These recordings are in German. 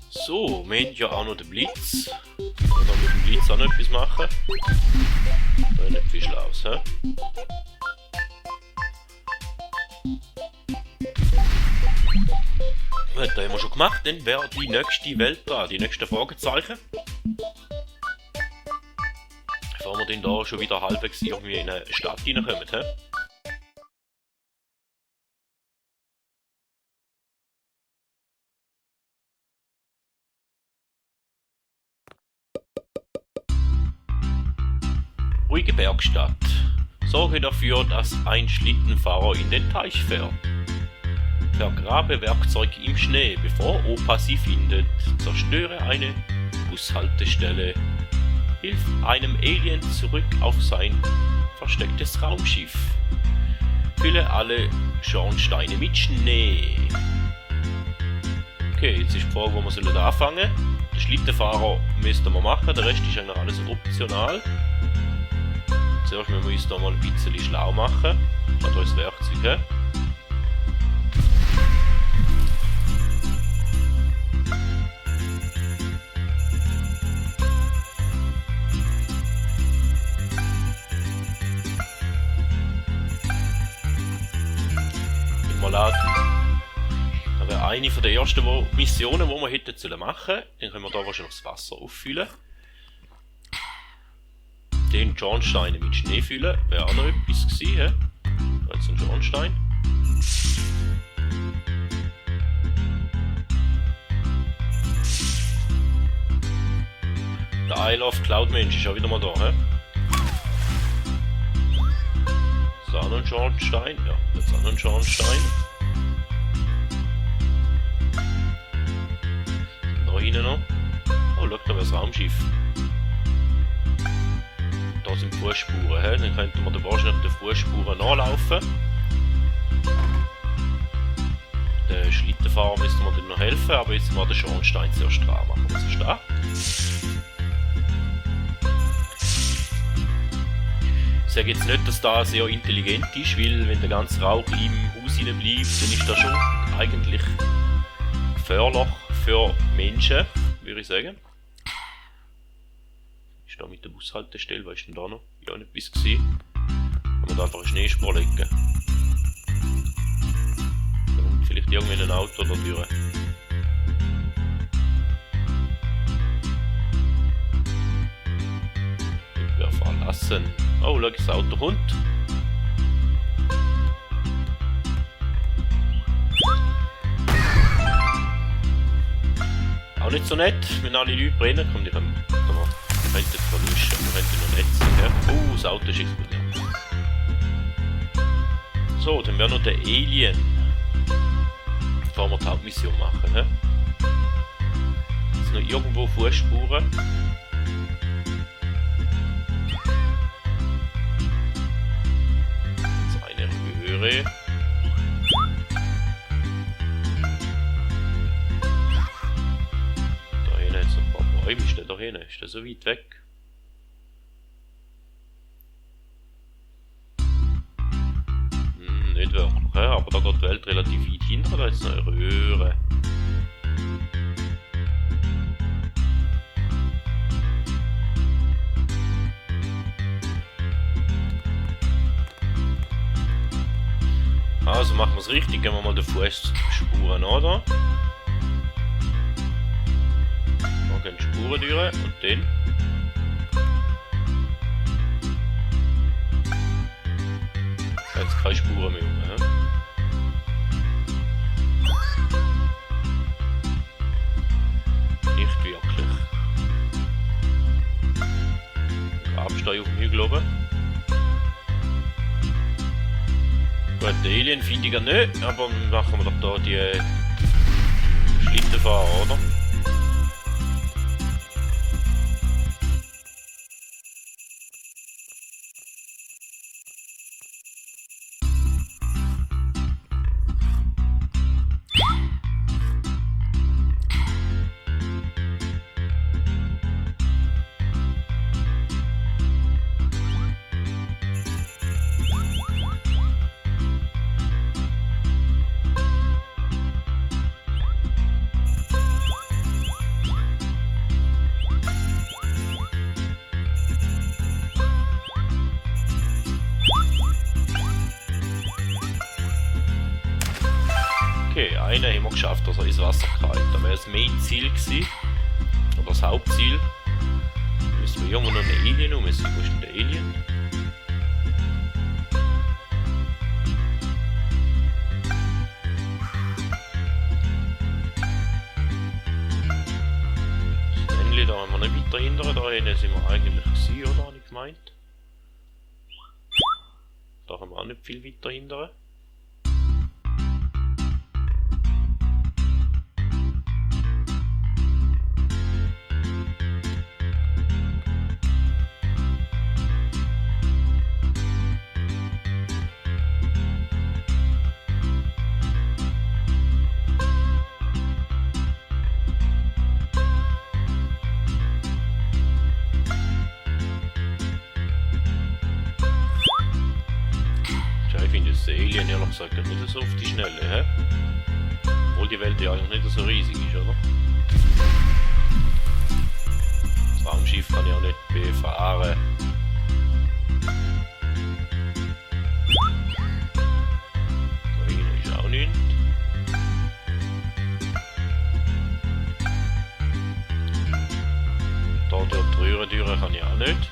So, wir haben ja auch noch den Blitz. Ich kann da mit dem Blitz auch noch etwas machen. Da ist nicht viel Schlaues, hä? Das haben wir schon gemacht, dann wäre die nächste Welt da, die nächsten Fragezeichen. Bevor wir dann da schon wieder halbwegs irgendwie in eine Stadt reinkommen, hä? Ruhige Bergstadt. Sorge dafür, dass ein Schlittenfahrer in den Teich fährt. Vergrabe Werkzeug im Schnee, bevor Opa sie findet. Zerstöre eine Bushaltestelle. Hilf einem Alien zurück auf sein verstecktes Raumschiff. Fülle alle Schornsteine mit Schnee. Okay, jetzt ist die Frage, wo wir anfangen sollen. Den Schlittenfahrer müssten wir machen, der Rest ist eigentlich alles optional. Zuerst müssen wir uns da mal ein bisschen schlau machen. Ich habe hier das Werkzeug. He? Mal das wäre eine der ersten Missionen, die wir hätten machen sollen. Dann können wir hier wahrscheinlich das Wasser auffüllen. Den Schornstein mit Schnee füllen, wäre auch noch etwas gewesen. Da ist ein Schornstein. Der Isle of Cloud Mensch ist auch wieder mal da. He? Ist auch noch ein Schornstein? Ja, jetzt auch noch ein Schornstein. Da hinten noch. Oh, schau, da wäre das Raumschiff. Da sind Fußspuren, he? Dann könnten wir wahrscheinlich den Fußspuren nachlaufen. Den Schlittenfahrer müssen wir dann noch helfen, aber jetzt mal den Schornstein zuerst dran machen. Was ist da? Ich sage jetzt nicht, dass das sehr intelligent ist, weil wenn der ganze Rauch im Haus bleibt, dann ist das schon eigentlich gefährlich für Menschen, würde ich sagen. Ist da mit der Bushaltestelle, was ist denn da noch? Ja, nicht etwas gewesen. Kann man da einfach eine Schneespur legen. Da kommt vielleicht irgendwie ein Auto da durch. Ich werde verlassen. Oh, schau, das Auto kommt. Auch nicht so nett, wenn alle Leute brennen. Komm, die können jetzt verlöschen. Wir könnten noch nett sein. Ja? Oh, das Auto ist explodiert. So, dann wäre noch der Alien. Bevor wir die Hauptmission machen. Ja? Jetzt noch irgendwo Fußspuren. Jetzt eine höhere. Da hinten hat es ein paar Bäume. Ist der da hinten? Ist der so weit weg? Nicht wirklich, aber da geht die Welt relativ weit hinter, da ist noch eine Röhre. Also machen wir es richtig, gehen wir mal den Fußspuren an da. Da gehen die Spuren durch und dann jetzt keine Spuren mehr. Nicht wirklich. Grabstein auf dem Hügel oben. Gut, den Alien finde ich ja nicht, aber machen wir doch da die Schlittenfahrer, oder? Okay, einen haben wir geschafft, dass er ins Wasser gefallen. Da wäre das Main-Ziel gewesen. Oder das Hauptziel. Müssen wir irgendwo noch einen Alien umsetzen. Wo ist denn der Alien? Das Ende, da haben wir nicht weiter hinterher. Da hinten sind wir eigentlich gewesen, oder? Habe ich gemeint. Da haben wir auch nicht viel weiter hinterher. Ich finde das Alien ehrlich gesagt nicht so auf die Schnelle, hä? Obwohl die Welt ja eigentlich nicht so riesig ist, oder? Das Raumschiff kann ich auch nicht befahren. Da hinten ist auch nichts. Da durch die Röhrentüre kann ich auch nicht.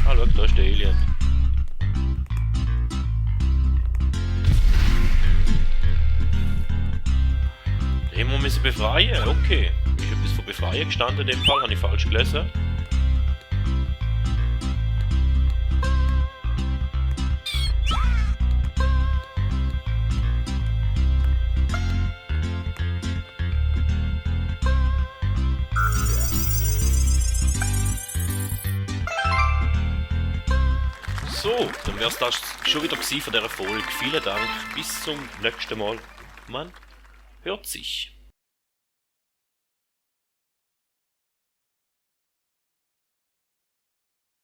Ah, schau, da ist der Alien. Den müssen wir befreien, okay. Ist etwas von Befreien gestanden in dem Fall, habe ich falsch gelesen. So, dann wäre es das schon wieder gewesen von dieser Folge. Vielen Dank, bis zum nächsten Mal. Man hört sich.